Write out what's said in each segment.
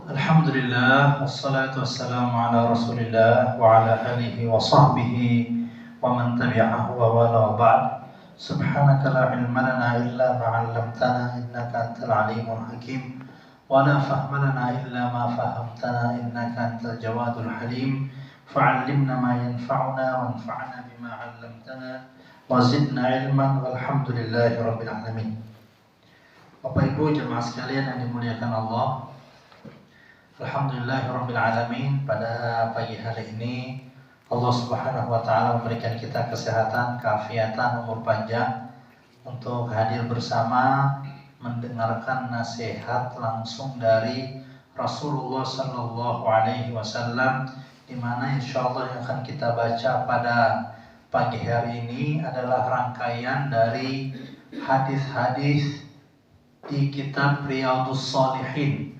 Alhamdulillah, wassalatu wassalamu ala rasulillah wa ala alihi wa sahbihi wa man tabi'ahu wa wala wa ba'd. Subhanaka la ilma lana illa ma 'allamtana innaka antal alimul hakim wa la fahma lana illa ma fahamtana innaka antal jawadul halim. Fa'allimna ma yanfa'una wanfa'na bima 'allamtana wa zidna ilman walhamdulillahi rabbil alamin. Bapak Ibu jemaah sekalian yang dimuliakan Allah, Alhamdulillahirrabbilalamin. Pada pagi hari ini Allah subhanahu wa ta'ala memberikan kita kesehatan, keafiatan, umur panjang untuk hadir bersama mendengarkan nasihat langsung dari Rasulullah sallallahu alaihi wasallam, di mana insyaallah yang akan kita baca pada pagi hari ini adalah rangkaian dari hadis-hadis di kitab Riyadhus Shalihin.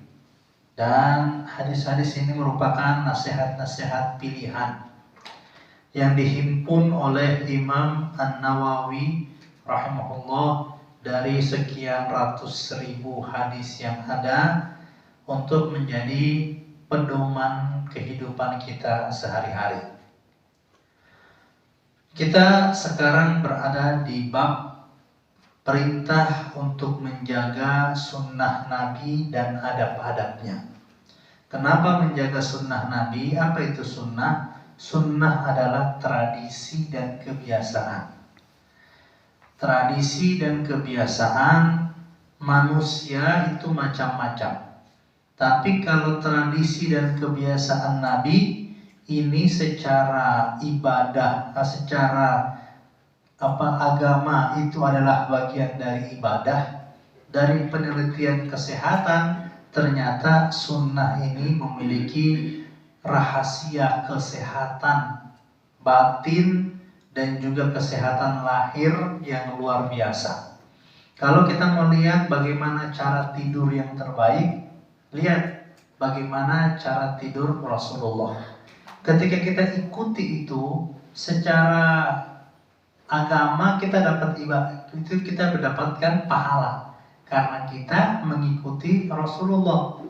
Dan hadis-hadis ini merupakan nasihat-nasihat pilihan yang dihimpun oleh Imam An-Nawawi rahimahullah dari sekian ratus ribu hadis yang ada untuk menjadi pedoman kehidupan kita sehari-hari. Kita sekarang berada di bab perintah untuk menjaga sunnah Nabi dan adab-adabnya. Kenapa menjaga sunnah Nabi? Apa itu sunnah? Sunnah adalah tradisi dan kebiasaan. Tradisi dan kebiasaan manusia itu macam-macam. Tapi kalau tradisi dan kebiasaan Nabi ini secara ibadah, secara agama itu adalah bagian dari ibadah. Dari penelitian kesehatan ternyata sunnah ini memiliki rahasia kesehatan batin dan juga kesehatan lahir yang luar biasa. Kalau kita melihat bagaimana cara tidur yang terbaik, lihat bagaimana cara tidur Rasulullah. Ketika kita ikuti itu secara agama, kita dapat ibadah, itu kita mendapatkan pahala karena kita mengikuti Rasulullah,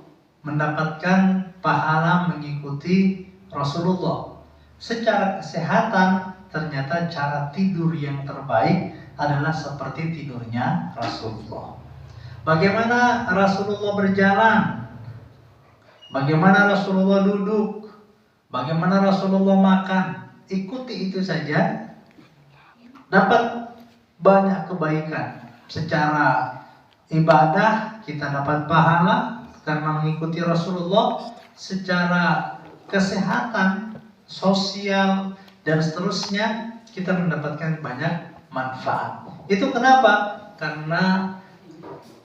mendapatkan pahala mengikuti Rasulullah. Secara kesehatan ternyata cara tidur yang terbaik adalah seperti tidurnya Rasulullah. Bagaimana Rasulullah berjalan, bagaimana Rasulullah duduk, bagaimana Rasulullah makan, ikuti itu saja, dapat banyak kebaikan. Secara ibadah kita dapat pahala karena mengikuti Rasulullah. Secara kesehatan, sosial, dan seterusnya kita mendapatkan banyak manfaat. Itu kenapa? Karena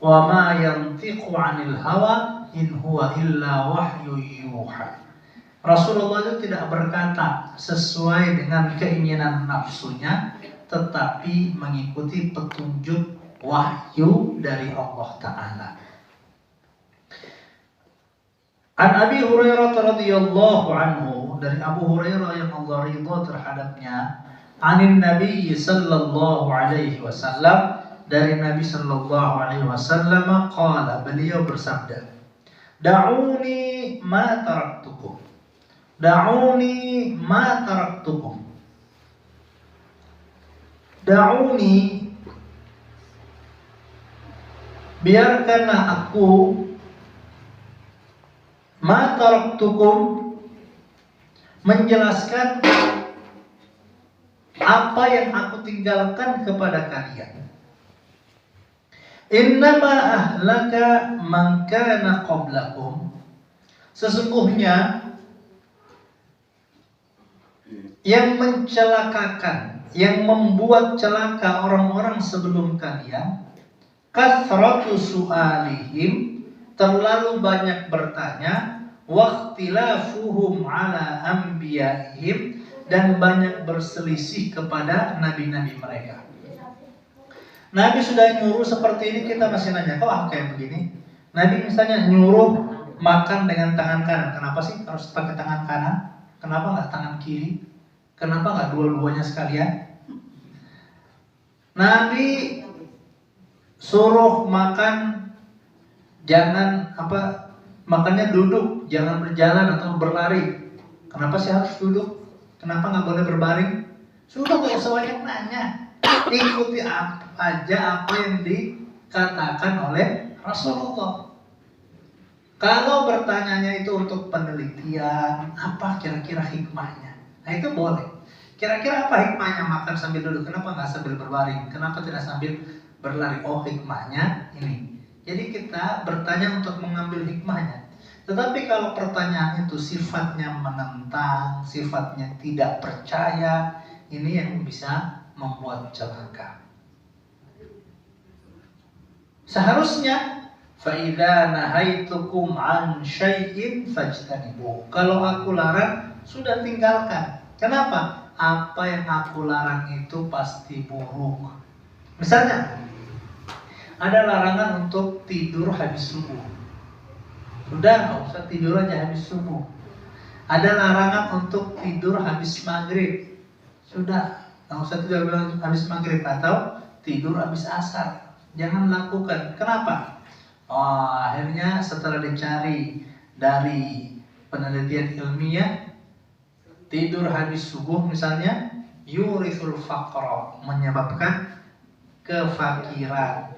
wa ma yantiqu 'anil hawa in huwa illa wahyu yuha. Rasulullah itu tidak berkata sesuai dengan keinginan nafsunya, tetapi mengikuti petunjuk wahyu dari Allah Ta'ala. An Abi Hurairah radhiyallahu anhu, dari Abu Hurairah yang Allah ridha terhadapnya, anin Nabi sallallahu alaihi wasallam, dari Nabi sallallahu alaihi wasallam qala, beliau bersabda, da'uni ma taraktukum, da'uni ma taraktukum, da'uni, biarkanlah aku, ma taraktukum, menjelaskan apa yang aku tinggalkan kepada kalian. Innama ahlaka man kana qablakum, sesungguhnya yang mencelakakan, yang membuat celaka orang-orang sebelum kalian, kathratu su'alihim, terlalu banyak bertanya, waqtilafuhum ala anbiya'ihim, dan banyak berselisih kepada nabi-nabi mereka. Nabi sudah nyuruh seperti ini, kita masih nanya, kok kayak begini? Nabi misalnya nyuruh makan dengan tangan kanan, kenapa sih harus pakai tangan kanan? Kenapa nggak tangan kiri? Kenapa nggak dua-duanya sekalian? Nabi suruh makan, jangan Makanya duduk, jangan berjalan atau berlari. Kenapa sih harus duduk? Kenapa nggak boleh berbaring? Sudah, nggak usah banyak nanya. Ikuti apa yang dikatakan oleh Rasulullah. Kalau bertanyanya itu untuk penelitian, apa kira-kira hikmahnya? Nah itu boleh. Kira-kira apa hikmahnya makan sambil duduk? Kenapa nggak sambil berbaring? Kenapa tidak sambil berlari? Oh, hikmahnya ini. Jadi kita bertanya untuk mengambil hikmahnya. Tetapi kalau pertanyaan itu sifatnya menentang, sifatnya tidak percaya, ini yang bisa membuat celaka. Seharusnya فَإِذَا نَهَيْتُكُمْ عَنْ شَيْءٍ فَاجْتَنِبُوهُ. Kalau aku larang, sudah tinggalkan. Kenapa? Apa yang aku larang itu pasti buruk. Misalnya, ada larangan untuk tidur habis subuh. Sudah, nggak usah tidur aja habis subuh. Ada larangan untuk tidur habis maghrib. Sudah, nggak usah tidur habis maghrib atau tidur habis asar. Jangan lakukan. Kenapa? Oh, akhirnya setelah dicari dari penelitian ilmiah, tidur habis subuh misalnya yurithul faqra, menyebabkan kefakiran,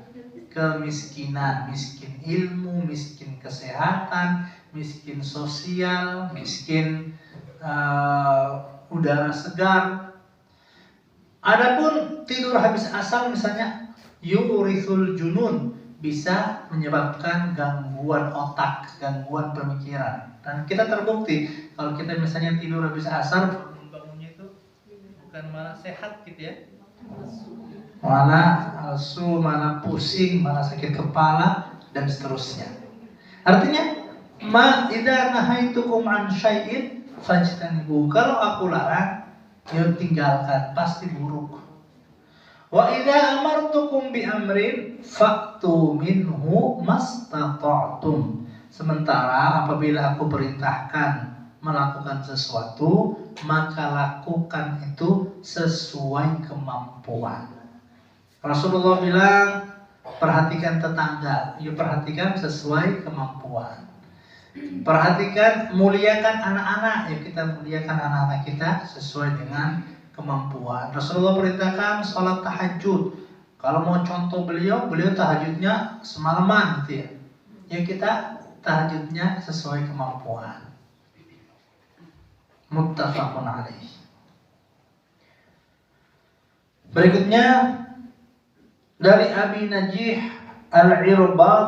kemiskinan, miskin ilmu, miskin kesehatan, miskin sosial, miskin udara segar. Adapun tidur habis asar misalnya yurithul junun, bisa menyebabkan gangguan otak, gangguan pemikiran. Dan kita terbukti kalau kita misalnya tidur habis asar, bangunnya itu bukan malah sehat gitu ya, malah asu, malah pusing, malah sakit kepala dan seterusnya. Artinya, ma idza nahaitukum an syai'in fajtanibu. Kalau aku larang, ya tinggalkan, pasti buruk. Wa idza amartukum bi amrin fa'tu minhu mastata'tum. Sementara apabila aku perintahkan melakukan sesuatu, maka lakukan itu sesuai kemampuan. Rasulullah bilang, perhatikan tetangga, ya perhatikan sesuai kemampuan. Perhatikan, muliakan anak-anak, ya kita muliakan anak-anak kita sesuai dengan kemampuan. Rasulullah perintahkan sholat tahajud. Kalau mau contoh beliau tahajudnya semalaman gitu ya. Ya kita tahajudnya sesuai kemampuan. Muttafaqun alaih. Berikutnya dari Abi Najih Al-Irbad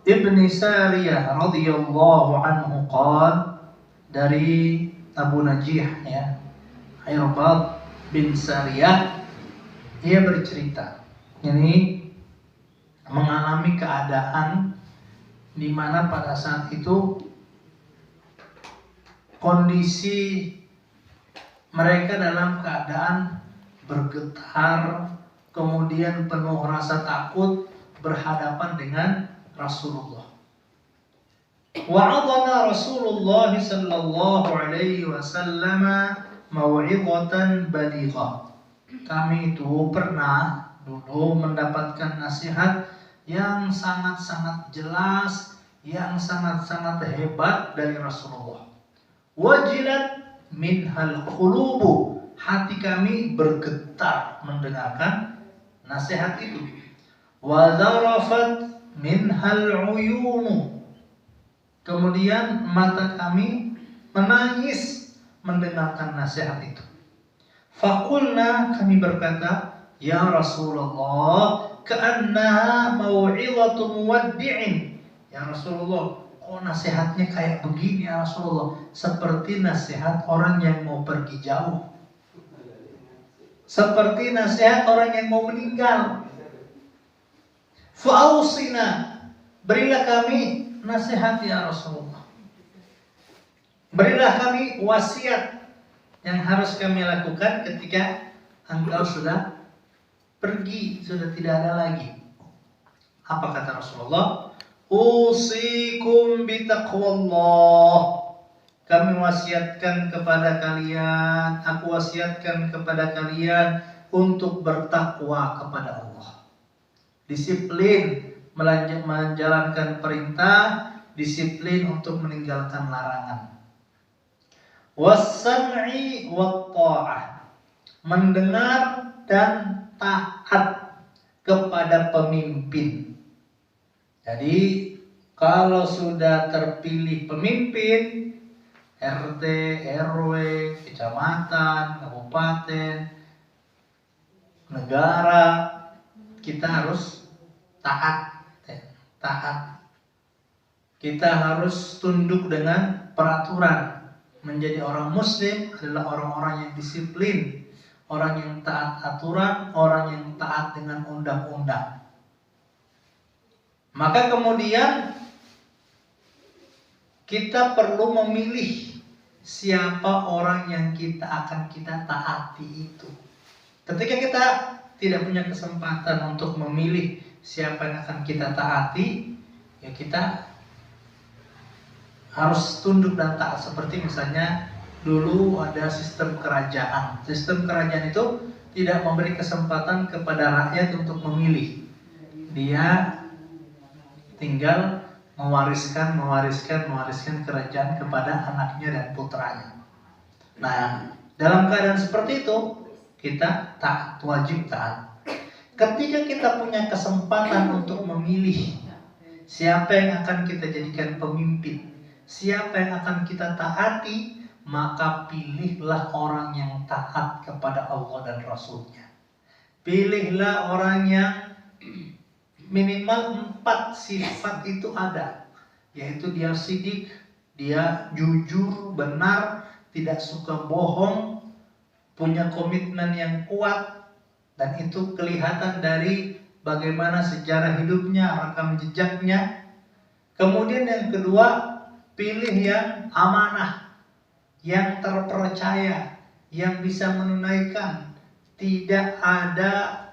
Ibni Sariyah radhiyallahu anhu qala, dari Abu Najih ya, Irbad bin Sariyah, dia bercerita, ini mengalami keadaan di mana pada saat itu kondisi mereka dalam keadaan bergetar, kemudian penuh rasa takut berhadapan dengan Rasulullah. Wa'adana Rasulullah sallallahu alaihi wasallam mau'izatan balighah. Kami itu pernah dulu mendapatkan nasihat yang sangat-sangat jelas, yang sangat-sangat hebat dari Rasulullah. Wajilat minhal qulubu, hati kami bergetar mendengarkan nasihat itu. Wa zarafat minhal uyunu, kemudian mata kami menangis mendengarkan nasihat itu. Faqulna, kami berkata, ya Rasulullah, ka'annaha mau'izatu muwaddi'in. Ya Rasulullah, kok nasihatnya kayak begini ya Rasulullah? Seperti nasihat orang yang mau pergi jauh, seperti nasihat orang yang mau meninggal. Fa'ausina, berilah kami nasihat ya Rasulullah. Berilah kami wasiat yang harus kami lakukan ketika engkau sudah pergi, sudah tidak ada lagi. Apa kata Rasulullah? Usikum bitaqwallah. Kami wasiatkan kepada kalian, aku wasiatkan kepada kalian untuk bertakwa kepada Allah. Disiplin menjalankan perintah, disiplin untuk meninggalkan larangan. Was-sam'i wat-tha'ah, mendengar dan taat kepada pemimpin. Jadi kalau sudah terpilih pemimpin RT, RW, kecamatan, kabupaten, negara, kita harus taat. Kita harus tunduk dengan peraturan. Menjadi orang muslim adalah orang-orang yang disiplin, orang yang taat aturan, orang yang taat dengan undang-undang. Maka kemudian kita perlu memilih siapa orang yang akan kita taati itu. Ketika kita tidak punya kesempatan untuk memilih siapa yang akan kita taati, ya kita harus tunduk dan taat. Seperti misalnya dulu ada sistem kerajaan. Sistem kerajaan itu tidak memberi kesempatan kepada rakyat untuk memilih. Dia tinggal mewariskan kerajaan kepada anaknya dan putranya. Nah, dalam keadaan seperti itu kita taat, wajib taat. Ketika kita punya kesempatan untuk memilih siapa yang akan kita jadikan pemimpin, siapa yang akan kita taati, maka pilihlah orang yang taat kepada Allah dan Rasulnya. Pilihlah orang yang minimal 4 sifat itu ada, yaitu dia sidik, dia jujur, benar, tidak suka bohong, punya komitmen yang kuat, dan itu kelihatan dari bagaimana sejarah hidupnya, rekam jejaknya. Kemudian yang kedua, pilih yang amanah, yang terpercaya, yang bisa menunaikan, tidak ada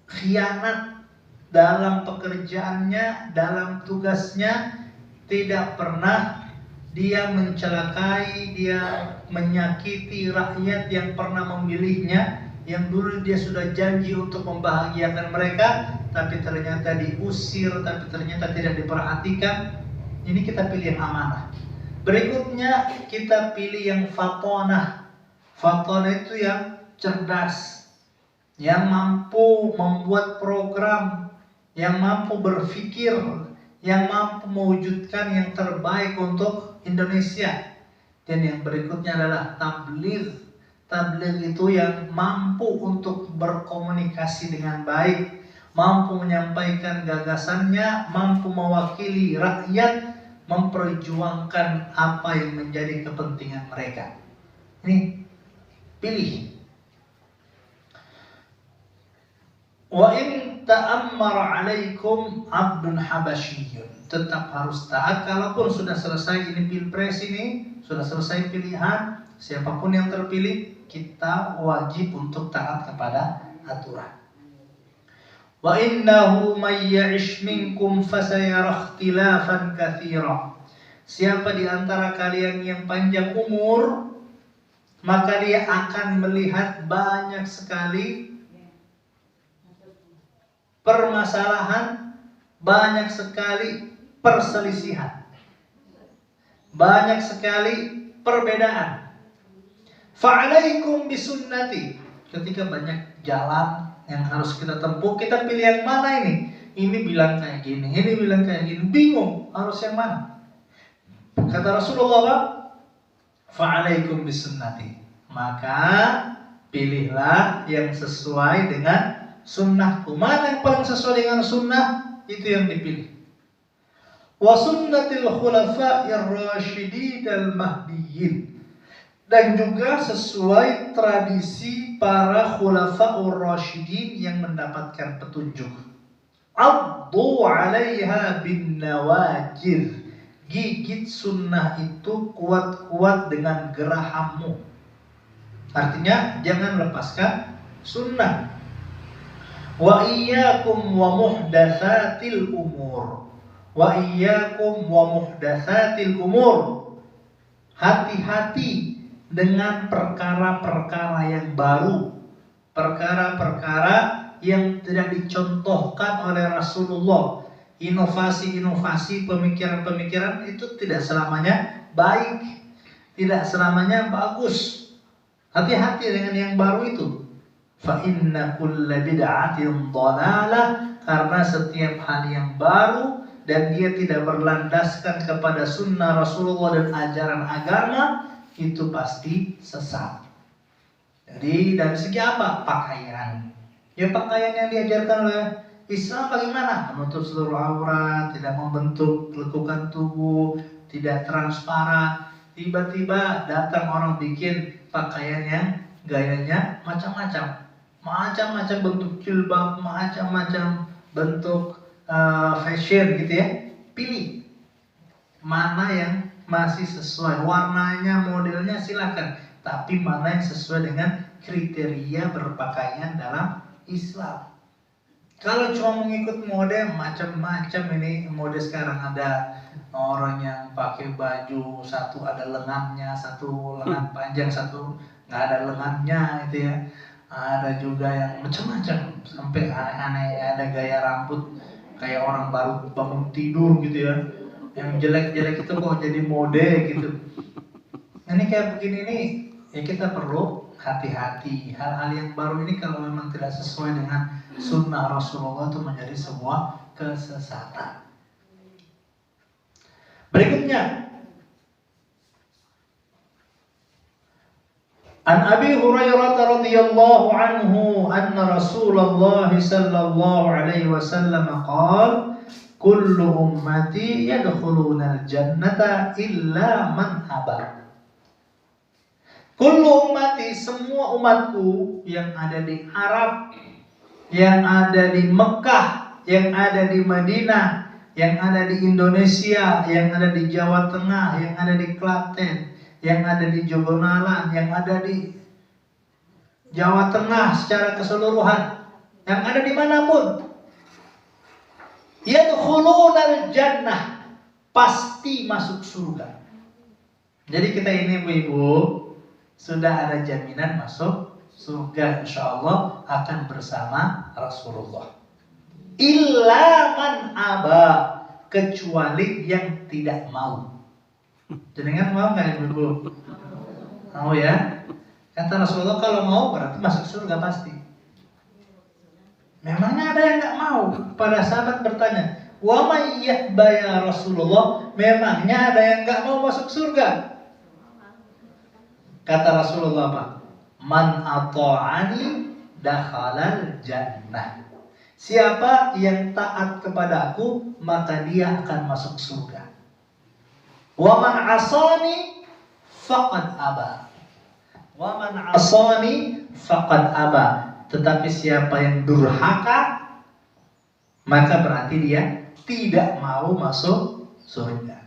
khianat dalam pekerjaannya, dalam tugasnya, tidak pernah dia mencelakai, dia menyakiti rakyat yang pernah memilihnya, yang dulu dia sudah janji untuk membahagiakan mereka, tapi ternyata diusir, tapi ternyata tidak diperhatikan. Ini kita pilih yang amanah. Berikutnya kita pilih yang fatonah. Fatonah itu yang cerdas, yang mampu membuat program, yang mampu berpikir, yang mampu mewujudkan yang terbaik untuk Indonesia. Dan yang berikutnya adalah tabligh. Tabligh itu yang mampu untuk berkomunikasi dengan baik, mampu menyampaikan gagasannya, mampu mewakili rakyat, memperjuangkan apa yang menjadi kepentingan mereka. Ini pilih. Wa in ta'ammara 'alaikum 'abdun habasyiyun, tetap harus taat. Kalaupun sudah selesai ini pilpres, ini sudah selesai pilihan, siapapun yang terpilih, kita wajib untuk taat kepada aturan. Wa innahu may ya'ish minkum fasayara ikhtilafan katsira. Siapa di antara kalian yang panjang umur, maka dia akan melihat banyak sekali permasalahan, banyak sekali perselisihan, banyak sekali perbedaan. Fa'alaikum bisunnati. Ketika banyak jalan yang harus kita tempuh, kita pilih yang mana ini? Ini bilang kayak gini, ini bilang kayak gini, bingung harus yang mana. Kata Rasulullah apa? Fa'alaikum bisunnati. Maka pilihlah yang sesuai dengan sunnahku. Mana yang paling sesuai dengan sunnah, itu yang dipilih. Wa sunnatil khulafa'ir rasyidin al-mahdiyyin. Dan juga sesuai tradisi para khulafa'ur rasyidin yang mendapatkan petunjuk. Addu 'alaiha bin nawajir. Gigit sunnah itu kuat-kuat dengan gerahammu. Artinya jangan lepaskan sunnah. Wa iyyakum wa muhdatsatil umur. Wa iyyakum wa muhdatsatil umur. Hati-hati dengan perkara-perkara yang baru, perkara-perkara yang tidak dicontohkan oleh Rasulullah, inovasi-inovasi, pemikiran-pemikiran itu tidak selamanya baik, tidak selamanya bagus. Hati-hati dengan yang baru itu. Fa inna kulla bid'atin dhalalah, karena setiap hal yang baru dan dia tidak berlandaskan kepada sunnah Rasulullah dan ajaran agama itu pasti sesat. Jadi dari segi apa? Pakaian. Ya pakaian yang diajarkan oleh Islam bagaimana? Menutup seluruh aurat, tidak membentuk lekukan tubuh, tidak transparan. Tiba-tiba datang orang bikin pakaian yang gayanya macam-macam. Macam-macam bentuk jilbab, macam-macam bentuk fashion gitu ya. Pilih mana yang masih sesuai, warnanya, modelnya silakan. Tapi mana yang sesuai dengan kriteria berpakaian dalam Islam. Kalau cuma mengikut mode macam-macam, ini mode sekarang ada orang yang pakai baju satu ada lengannya, satu lengan panjang, satu nggak ada lengannya itu ya. Ada juga yang macam-macam sampai aneh-aneh, ada gaya rambut kayak orang baru bangun tidur gitu ya. Yang jelek-jelek itu kok jadi mode gitu. Ini kayak begini nih, ya kita perlu hati-hati. Hal-hal yang baru ini kalau memang tidak sesuai dengan sunnah Rasulullah itu menjadi sebuah kesesatan. Berikutnya, An Abi Hurairah radhiyallahu anhu anna Rasulullah sallallahu alaihi wasallam qala kullu ummati yadkhuluna al-jannata illa man aba. Kullu ummati, semua umatku yang ada di Arab, yang ada di Mekah, yang ada di Madinah, yang ada di Indonesia, yang ada di Jawa Tengah, yang ada di Klaten, yang ada di Jogonalan, yang ada di Jawa Tengah secara keseluruhan, yang ada dimanapun, yadkhulunal jannah, pasti masuk surga. Jadi kita ini ibu-ibu sudah ada jaminan masuk surga, insyaallah akan bersama Rasulullah. Illa man aba, kecuali yang tidak mau. Jenengan mau nggak ibu-ibu? Mau ya? Kata Rasulullah kalau mau berarti masuk surga pasti. Memangnya ada yang nggak mau? Para sahabat bertanya, wa may ya'ba ya Rasulullah? Memangnya ada yang nggak mau masuk surga? Kata Rasulullah apa? Man ata'ani dakhalal jannah. Siapa yang taat kepada aku, maka dia akan masuk surga. Wa man asani faqad aba. Wa man asani faqad aba. Tetapi siapa yang durhaka, maka berarti dia tidak mau masuk surga.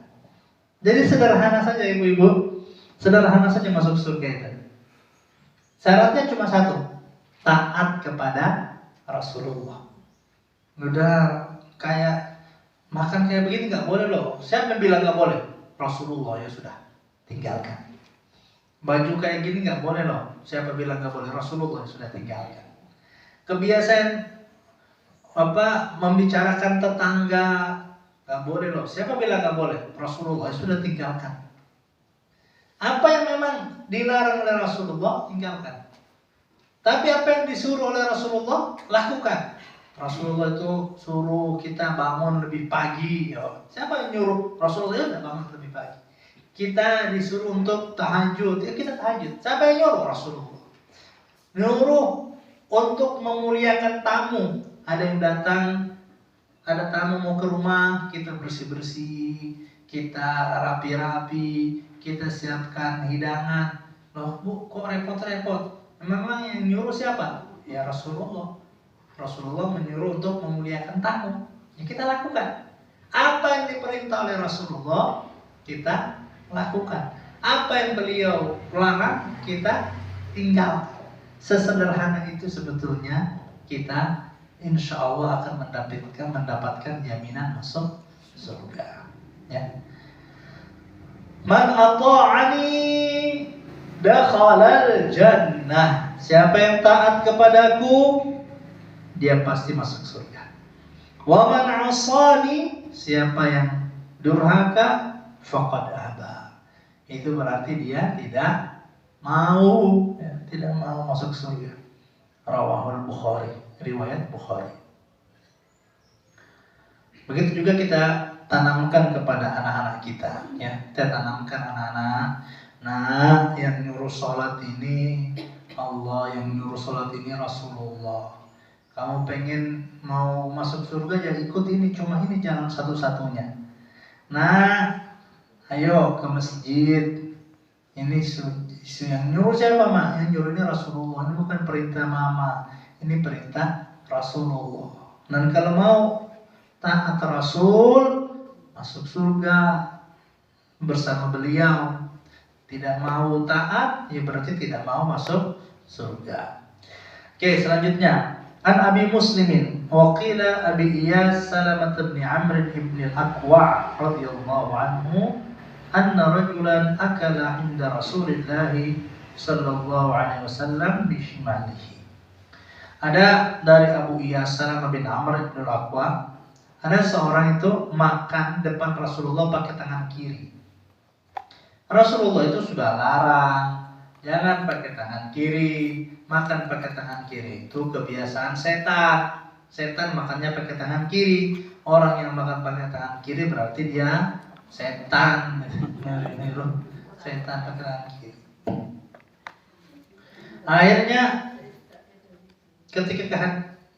Jadi sederhana saja ibu-ibu. Sederhana saja masuk surga itu. Syaratnya cuma satu, taat kepada Rasulullah. Udah kayak makan kayak begini nggak boleh loh. Siapa yang bilang nggak boleh? Rasulullah, ya sudah, tinggalkan. Baju kayak gini nggak boleh loh. Siapa bilang nggak boleh? Rasulullah, ya sudah, tinggalkan. Kebiasaan membicarakan tetangga nggak boleh loh. Siapa bilang nggak boleh? Rasulullah, ya sudah, tinggalkan. Apa yang memang dilarang oleh Rasulullah, tinggalkan. Tapi apa yang disuruh oleh Rasulullah, lakukan. Rasulullah itu suruh kita bangun lebih pagi. Ya. Siapa yang nyuruh? Rasulullah ya bangun lebih pagi. Kita disuruh untuk tahajud, ya kita tahajud. Siapa yang nyuruh? Rasulullah. Nyuruh untuk memuliakan tamu. Ada yang datang, ada tamu mau ke rumah, kita bersih-bersih, kita rapi-rapi, kita siapkan hidangan. Loh bu, kok repot-repot? Memang yang nyuruh siapa? Ya Rasulullah. Rasulullah menyuruh untuk memuliakan tamu. Ya kita lakukan. Apa yang diperintah oleh Rasulullah, kita lakukan. Apa yang beliau larang, kita tinggalkan. Sesederhana itu sebetulnya kita insya Allah akan mendapatkan jaminan masuk surga. Ya. Man ata'ani dakhalal jannah. Siapa yang taat kepadaku, dia pasti masuk surga. Wa man 'asani, siapa yang durhaka, faqad aba. Itu berarti dia tidak mau, ya, tidak mau masuk surga. Rawahul Bukhari, riwayat Bukhari. Begitu juga kita tanamkan kepada anak-anak kita, ya. Kita tanamkan anak-anak, nah yang nyuruh sholat ini Allah, yang nyuruh sholat ini Rasulullah. Kamu pengen mau masuk surga, ya ikut ini, cuma ini jalan satu-satunya. Nah, ayo ke masjid. Ini yang nyuruh siapa, Mak? Yang nyuruh ini Rasulullah. Ini bukan perintah mama, ini perintah Rasulullah. Dan kalau mau taat Rasul, masuk surga bersama beliau. Tidak mau taat, ya berarti tidak mau masuk surga. Oke, selanjutnya an Abi Muslimin wa qila Abi Iyas Salamah bin Amr bin al-Aqwa radhiyallahu anhu anna rajulan akala 'inda Rasulillah sallallahu alaihi wasallam bi shimalihi. Ada dari Abu Iyas Salamah bin Amr bin al-Aqwa, ada seorang itu makan depan Rasulullah pakai tangan kiri. Rasulullah itu sudah larang, jangan pakai tangan kiri, makan pakai tangan kiri. Itu kebiasaan setan. Setan makannya pakai tangan kiri. Orang yang makan pakai tangan kiri berarti dia setan. Setan pakai tangan kiri. Akhirnya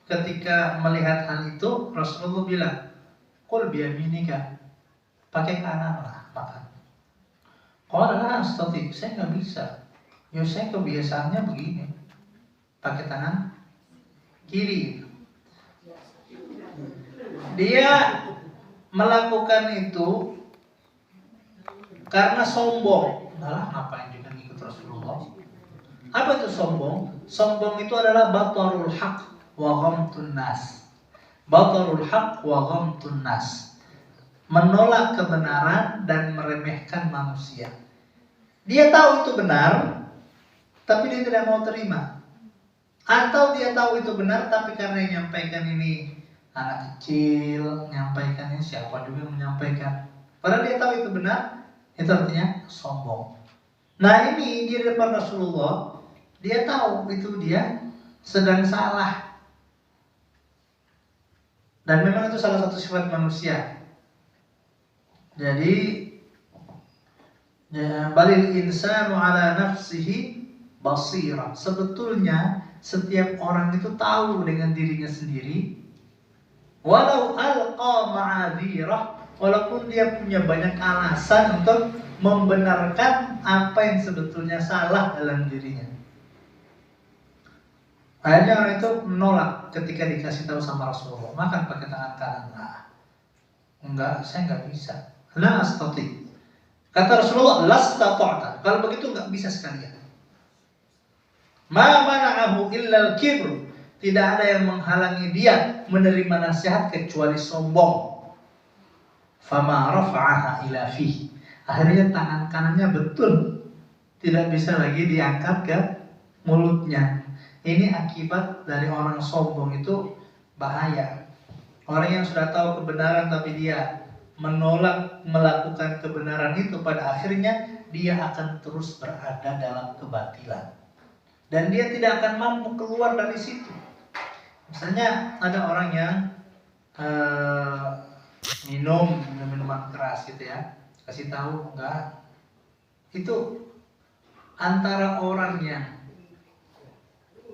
ketika melihat hal itu, Rasulullah bilang, "Qul biyaminika." Pakai kanan lah makan. Qala la astati, saya nggak bisa. Ya saya kebiasaannya begini, pakai tangan kiri. Dia melakukan itu karena sombong. Nah, ngapain juga ngikut Rasulullah? Apa itu sombong? Sombong itu adalah batarul haq wa ghamtun nas. Batarul haq wa ghamtun nas. Menolak kebenaran dan meremehkan manusia. Dia tahu itu benar, tapi dia tidak mau terima. Atau dia tahu itu benar, tapi karena yang menyampaikan ini anak kecil, menyampaikan ini siapa juga yang menyampaikan. Padahal dia tahu itu benar, itu artinya sombong. Nah ini di depan Rasulullah, dia tahu itu dia sedang salah. Dan memang itu salah satu sifat manusia. Jadi balil insanu ala nafsihi basira. Sebetulnya setiap orang itu tahu dengan dirinya sendiri. Walau alqa ma'adzirah, walaupun dia punya banyak alasan untuk membenarkan apa yang sebetulnya salah dalam dirinya. Akhirnya orang itu menolak ketika dikasih tahu sama Rasulullah, makan pakai tangan kanan. Nah, enggak, saya enggak bisa. La astati. Kata Rasulullah, lasta ta'ata. Kalau begitu enggak bisa sekalian. Ma mana'ahu illa al-kibr. Tidak ada yang menghalangi dia menerima nasihat kecuali sombong. Fama rafa'aha ila fihi. Akhirnya tangan kanannya betul tidak bisa lagi diangkat ke mulutnya. Ini akibat dari orang sombong itu bahaya. Orang yang sudah tahu kebenaran tapi dia menolak melakukan kebenaran itu, pada akhirnya dia akan terus berada dalam kebatilan dan dia tidak akan mampu keluar dari situ. Misalnya ada orang yang minum minuman keras gitu ya, kasih tahu enggak, itu antara orang yang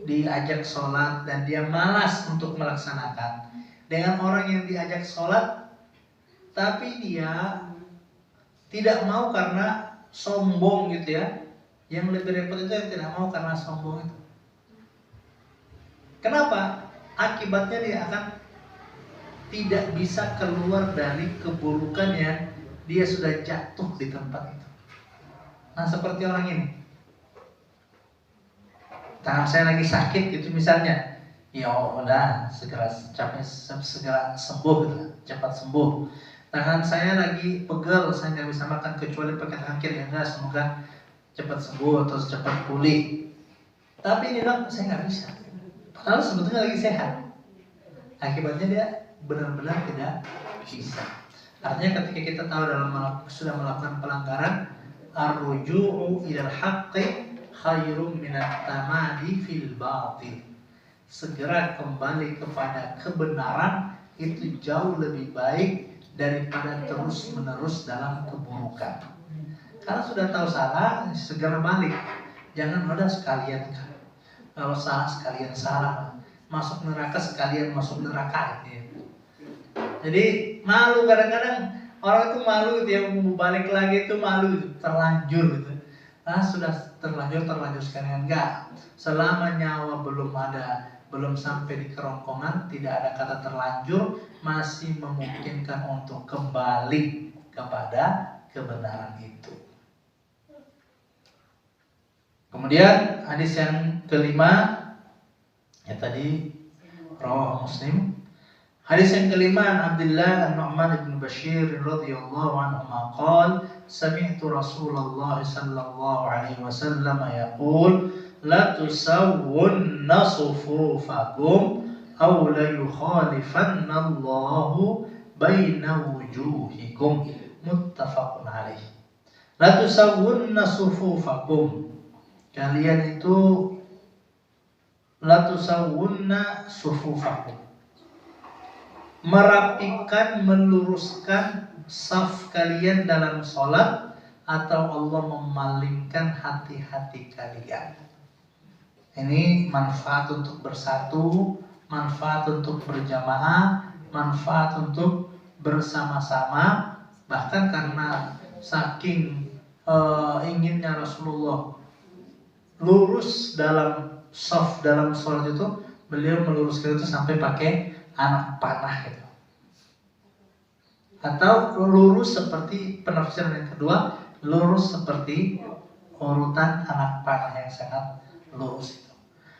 diajak sholat dan dia malas untuk melaksanakan, dengan orang yang diajak sholat tapi dia tidak mau karena sombong gitu ya. Yang lebih repot itu yang tidak mau karena sombong itu. Kenapa? Akibatnya dia akan tidak bisa keluar dari keburukan yang dia sudah jatuh di tempat itu. Nah seperti orang ini, tangan saya lagi sakit gitu misalnya, ya udah segera sembuh gitu, cepat sembuh. Tangan saya lagi pegel, saya nggak bisa makan kecuali pakai tangan kiri. Enggak, semoga cepat sembuh atau cepat pulih. Tapi dia bilang saya nggak bisa, padahal sebetulnya lagi sehat. Akibatnya dia benar-benar tidak bisa. Artinya ketika kita tahu sudah melakukan pelanggaran, ar-ruju'u ilal haqqi khairum minat tamadi fil batil. Segera kembali kepada kebenaran itu jauh lebih baik daripada terus-menerus dalam keburukan. Kalau sudah tahu salah, segera balik. Jangan udah sekalian. Kalau salah sekalian salah, masuk neraka sekalian masuk neraka. Jadi malu kadang-kadang orang itu malu, dia mau balik lagi itu malu, terlanjur gitu. Sudah terlanjur sekalian enggak. Selama nyawa belum sampai di kerongkongan, tidak ada kata terlanjur, masih memungkinkan untuk kembali kepada kebenaran itu. Kemudian hadis yang kelima, ya tadi rawahu Muslim. Hadis yang kelima, Abdullah An-Nu'man bin Bashir radhiyallahu anhu qala sami'tu Rasulullah sallallahu alaihi wasallam yaqul la tusawwunna sufufakum aw la yukhalifanna Allahu baina wujuhikum, muttafaqun alaih. La tusawwunna sufufakum, kalian itu la tusawwunna sufufakum, merapikan, meluruskan saf kalian dalam sholat, atau Allah memalingkan hati-hati kalian. Ini manfaat untuk bersatu, manfaat untuk berjamaah, manfaat untuk bersama-sama. Bahkan karena saking inginnya Rasulullah lurus dalam saf dalam sholat itu, beliau meluruskan itu sampai pakai anak panah gitu. Atau lurus seperti penafsiran yang kedua, lurus seperti urutan anak panah yang sangat lurus itu.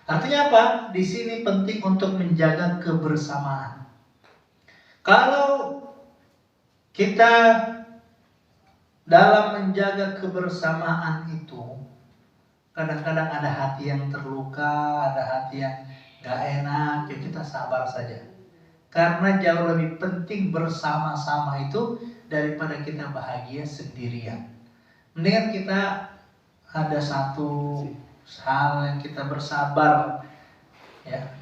Artinya apa? Di sini penting untuk menjaga kebersamaan. Kalau kita dalam menjaga kebersamaan itu, kadang-kadang ada hati yang terluka, ada hati yang gak enak, ya kita sabar saja. Karena jauh lebih penting bersama-sama itu daripada kita bahagia sendirian. Mendingan kita ada satu hal yang kita bersabar, ya.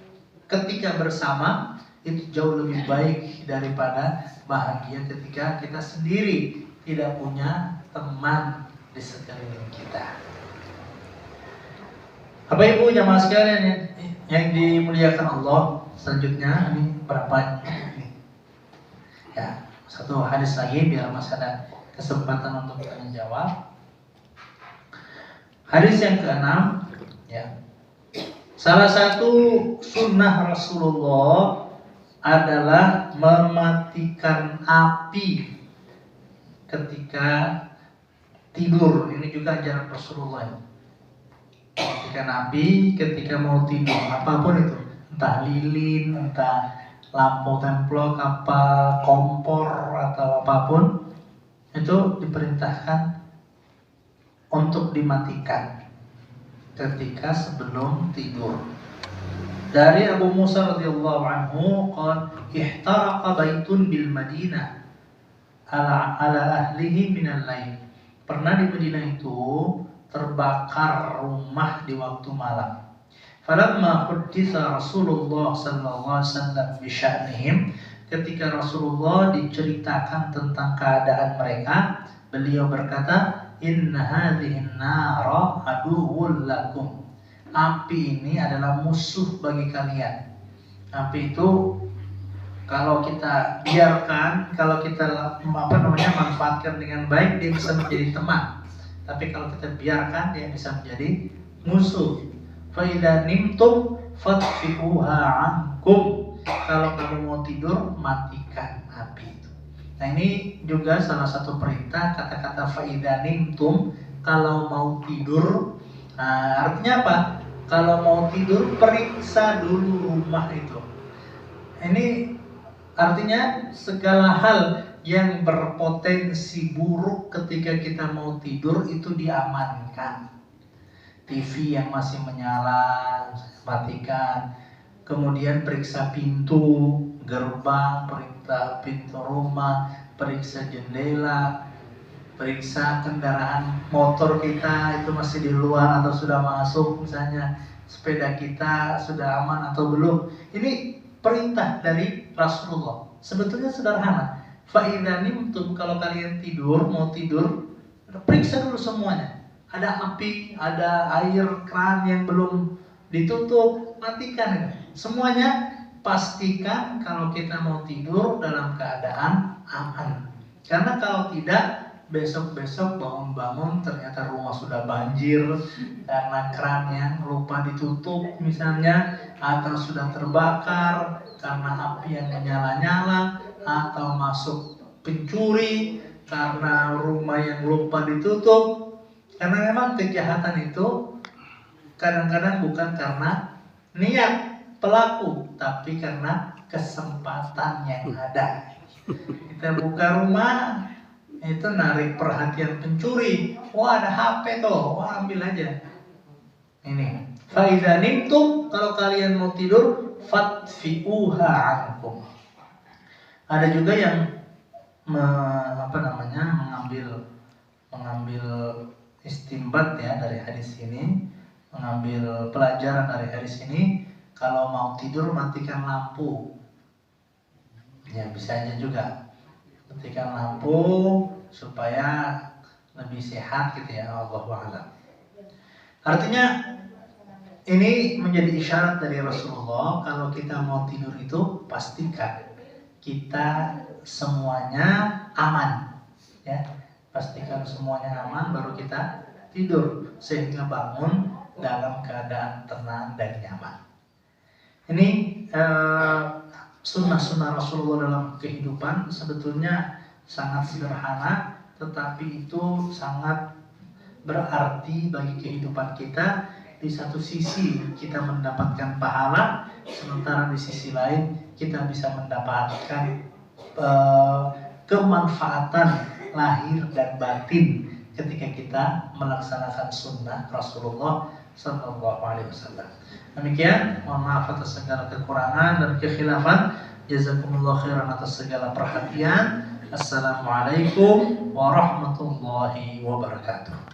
Ketika bersama itu jauh lebih baik daripada bahagia ketika kita sendiri tidak punya teman di sekeliling kita. Bapak Ibu jamaah sekalian yang dimuliakan Allah, selanjutnya ini berapa? Ya, satu hadis lagi biar masih ada kesempatan untuk kita menjawab. Hadis yang ke-6, ya. Salah satu sunnah Rasulullah adalah mematikan api ketika tidur. Ini juga ajaran Rasulullah. Mematikan api ketika mau tidur, apapun itu, entah lilin, entah lampu templok, apa kompor atau apapun, itu diperintahkan untuk dimatikan ketika sebelum tidur. Dari Abu Musa radhiyallahu anhu qala ihtaraqa baitun bil Madinah ala ahlihi minal lail. Pernah di Madinah itu terbakar rumah di waktu malam. Falamma hudditha Rasulullah sallallahu alaihi wasallam bi sya'nihim, ketika Rasulullah diceritakan tentang keadaan mereka, beliau berkata, inna hadhihi nara aduwwul lakum. Api ini adalah musuh bagi kalian. Api itu kalau kita biarkan, kalau kita manfaatkan dengan baik, dia bisa menjadi teman. Tapi kalau kita biarkan, dia bisa menjadi musuh. Fa idza nimtum fatfi'uha ankum. Kalau kamu mau tidur, matikan api itu. Nah, ini juga salah satu perintah, kata-kata fa idza nimtum, kalau mau tidur. Nah, artinya apa? Kalau mau tidur, periksa dulu rumah itu. Ini artinya segala hal yang berpotensi buruk ketika kita mau tidur itu diamankan. TV yang masih menyala, matikan. Kemudian periksa pintu, gerbang, periksa pintu rumah, periksa jendela, periksa kendaraan motor kita itu masih di luar atau sudah masuk, misalnya sepeda kita sudah aman atau belum. Ini perintah dari Rasulullah. Sebetulnya sederhana. Fa'idza nimtum, kalau kalian tidur, mau tidur, periksa dulu semuanya. Ada api, ada air keran yang belum ditutup, matikan. Semuanya pastikan kalau kita mau tidur dalam keadaan aman. Karena kalau tidak, besok-besok bangun-bangun ternyata rumah sudah banjir karena kerannya lupa ditutup misalnya, atau sudah terbakar karena api yang menyala-nyala, atau masuk pencuri karena rumah yang lupa ditutup. Karena memang kejahatan itu kadang-kadang bukan karena niat pelaku, tapi karena kesempatan yang ada. Kita buka rumah, itu narik perhatian pencuri. Wah, ada HP tuh, wah ambil aja. Ini fa'idza nimtum, kalau kalian mau tidur, fatfi'uha ankum. Ada juga yang mengambil istimbat ya dari hadis ini, mengambil pelajaran dari hadis ini. Kalau mau tidur matikan lampu. Ya bisa aja juga. Matikan lampu supaya lebih sehat gitu ya, Allahu a'lam. Artinya ini menjadi isyarat dari Rasulullah, kalau kita mau tidur itu pastikan kita semuanya aman ya. Pastikan semuanya aman baru kita tidur, sehingga bangun dalam keadaan tenang dan nyaman. Ini sunnah-sunnah Rasulullah dalam kehidupan sebetulnya sangat sederhana, tetapi itu sangat berarti bagi kehidupan kita. Di satu sisi kita mendapatkan pahala, sementara di sisi lain kita bisa mendapatkan kemanfaatan lahir dan batin ketika kita melaksanakan sunnah Rasulullah Sallallahu Alaihi Wasallam. Demikian, mohon maaf atas segala kekurangan dan kekhilafan. Jazakumullah khairan atas segala perhatian. Assalamualaikum warahmatullahi wabarakatuh.